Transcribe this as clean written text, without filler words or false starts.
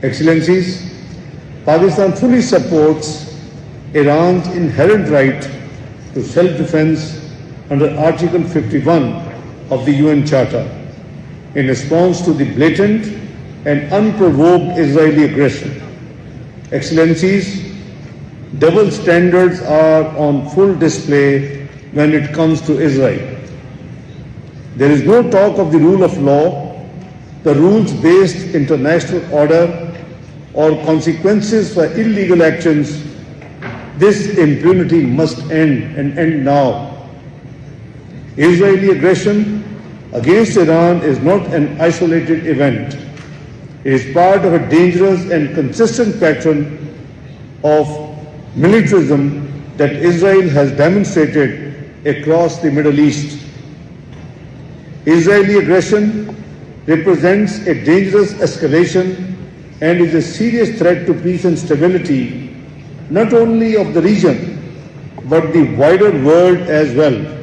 Excellencies, Pakistan fully supports Iran's inherent right to self-defense under Article 51 of the UN Charter in response to the blatant and unprovoked Israeli aggression. Excellencies, double standards are on full display when it comes to Israel. There is no talk of the rule of law, the rules-based international order, or consequences for illegal actions. This impunity must end and end now. Israeli aggression against Iran is not an isolated event. It is part of a dangerous and consistent pattern of militarism that Israel has demonstrated across the Middle East. Israeli aggression represents a dangerous escalation and is a serious threat to peace and stability, not only of the region, but the wider world as well.